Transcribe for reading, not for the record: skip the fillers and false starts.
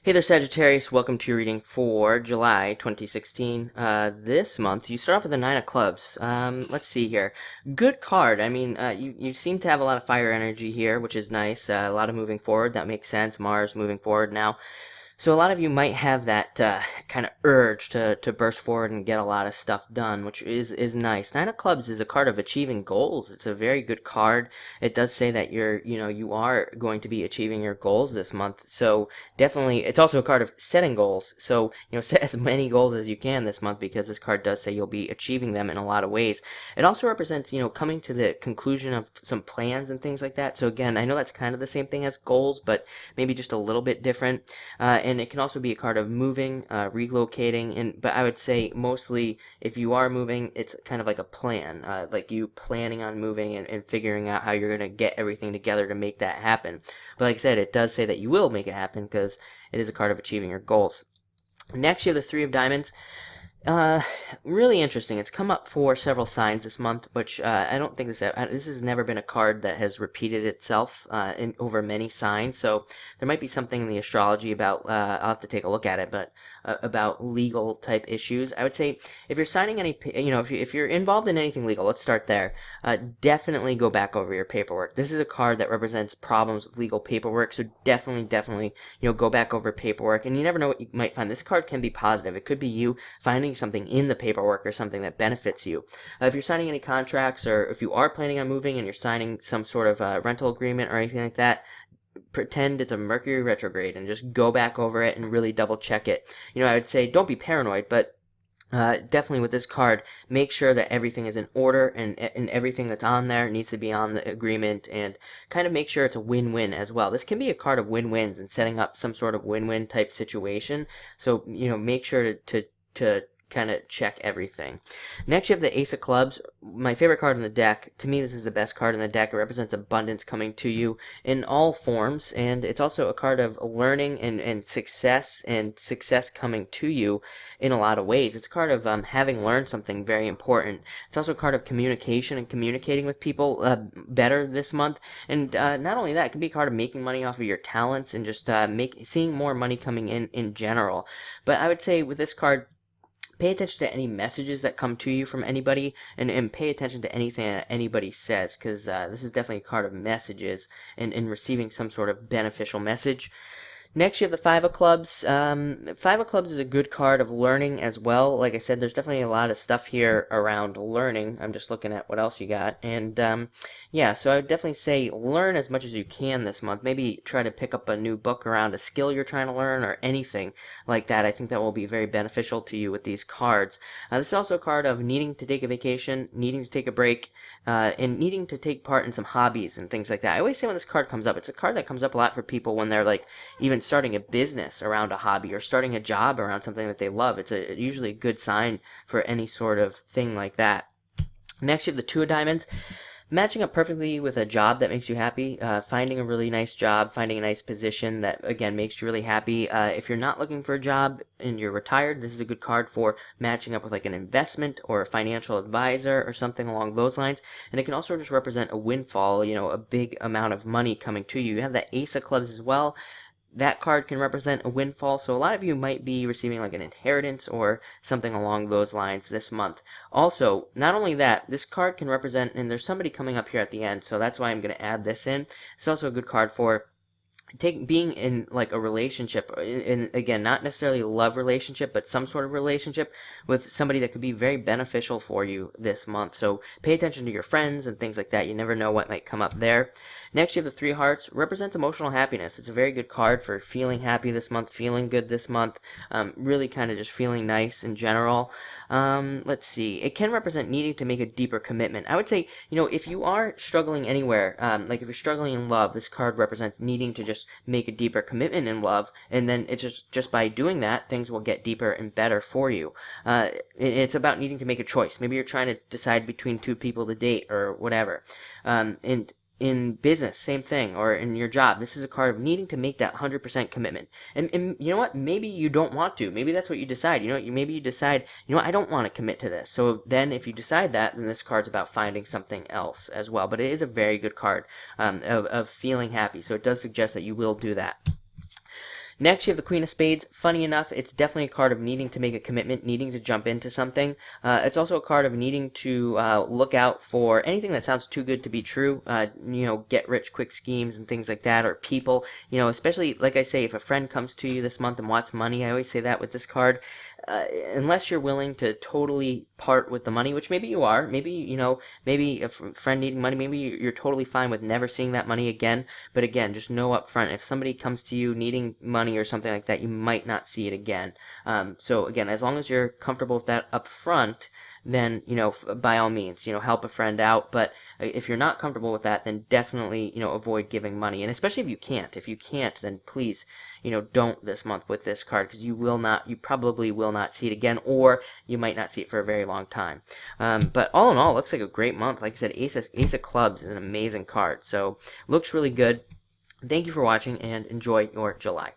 Hey there, Sagittarius. Welcome to your reading for July 2016. This month, you start off with the Nine of Clubs. Let's see here. Good card. I mean, you seem to have a lot of fire energy here, which is nice. A lot of moving forward. That makes sense. Mars moving forward now. So a lot of you might have that kind of urge to burst forward and get a lot of stuff done, which is nice. Nine of Clubs is a card of achieving goals. It's a very good card. It does say that you are going to be achieving your goals this month. So definitely, it's also a card of setting goals. So, set as many goals as you can this month because this card does say you'll be achieving them in a lot of ways. It also represents, coming to the conclusion of some plans and things like that. So again, I know that's kind of the same thing as goals, but maybe just a little bit different. And it can also be a card of moving, relocating, but I would say mostly if you are moving, it's kind of like a plan, like you planning on moving and figuring out how you're going to get everything together to make that happen. But like I said, it does say that you will make it happen because it is a card of achieving your goals. Next, you have the Three of Diamonds. Uh, Really interesting. It's come up for several signs this month, which I don't think this has never been a card that has repeated itself over many signs. So there might be something in the astrology about. I'll have to take a look at it, but about legal type issues. I would say if you're signing any, if you're involved in anything legal, let's start there. Definitely go back over your paperwork. This is a card that represents problems with legal paperwork, so definitely, go back over paperwork. And you never know what you might find. This card can be positive. It could be you finding something in the paperwork or something that benefits you. If you're signing any contracts or if you are planning on moving and you're signing some sort of rental agreement or anything like that, pretend it's a Mercury retrograde and just go back over it and really double check it. I would say don't be paranoid, but definitely with this card, make sure that everything is in order and everything that's on there needs to be on the agreement and kind of make sure it's a win-win as well. This can be a card of win-wins and setting up some sort of win-win type situation. So, make sure to kind of check everything. Next, you have the Ace of Clubs, my favorite card in the deck. To me, this is the best card in the deck. It represents abundance coming to you in all forms, and it's also a card of learning and success coming to you in a lot of ways. It's a card of having learned something very important. It's also a card of communication and communicating with people better this month, and not only that, it can be a card of making money off of your talents and just seeing more money coming in general. But I would say with this card, pay attention to any messages that come to you from anybody and pay attention to anything that anybody says because this is definitely a card of messages and receiving some sort of beneficial message. Next, you have the Five of Clubs. Five of Clubs is a good card of learning as well. Like I said, there's definitely a lot of stuff here around learning. I'm just looking at what else you got. And yeah, so I would definitely say learn as much as you can this month. Maybe try to pick up a new book around a skill you're trying to learn or anything like that. I think that will be very beneficial to you with these cards. This is also a card of needing to take a vacation, needing to take a break, and needing to take part in some hobbies and things like that. I always say when this card comes up, it's a card that comes up a lot for people when they're like even starting a business around a hobby or starting a job around something that they love. It's usually a good sign for any sort of thing like that. Next, you have the Two of Diamonds. Matching up perfectly with a job that makes you happy, finding a really nice job, finding a nice position that, again, makes you really happy. If you're not looking for a job and you're retired, this is a good card for matching up with like an investment or a financial advisor or something along those lines. And it can also just represent a windfall, a big amount of money coming to you. You have the Ace of Clubs as well. That card can represent a windfall, so a lot of you might be receiving like an inheritance or something along those lines this month. Also, not only that, this card can represent, and there's somebody coming up here at the end, so that's why I'm going to add this in. It's also a good card for being in like a relationship in again, not necessarily a love relationship, but some sort of relationship with somebody that could be very beneficial for you this month. So pay attention to your friends and things like that. You never know what might come up there. Next, you have the Three of Hearts. Represents emotional happiness. It's a very good card for feeling happy this month, feeling good this month, really kind of just feeling nice in general. Let's see, it can represent needing to make a deeper commitment. I would say, if you are struggling anywhere, like if you're struggling in love, this card represents needing to just make a deeper commitment in love, and then it's just by doing that, things will get deeper and better for you. It's about needing to make a choice. Maybe you're trying to decide between two people to date or whatever. And in business, same thing, or in your job, this is a card of needing to make that 100% commitment. And you know what? Maybe you don't want to. Maybe that's what you decide. Maybe you decide, I don't want to commit to this. So then if you decide that, then this card's about finding something else as well. But it is a very good card of feeling happy. So it does suggest that you will do that. Next, you have the Queen of Spades. Funny enough, it's definitely a card of needing to make a commitment, needing to jump into something. It's also a card of needing to look out for anything that sounds too good to be true. Get rich quick schemes and things like that, or people. Especially like I say, if a friend comes to you this month and wants money, I always say that with this card. Unless you're willing to totally part with the money, which maybe you are, maybe a friend needing money, maybe you're totally fine with never seeing that money again. But again, just know up front, if somebody comes to you needing money or something like that, you might not see it again. So again, as long as you're comfortable with that up front, then by all means, help a friend out. But if you're not comfortable with that, then definitely avoid giving money. And especially if you can't, then please don't this month with this card, because you probably will not see it again, or you might not see it for a very long time. But all in all, it looks like a great month. Like I said, Ace of Clubs is an amazing card, so looks really good. Thank you for watching, and enjoy your July.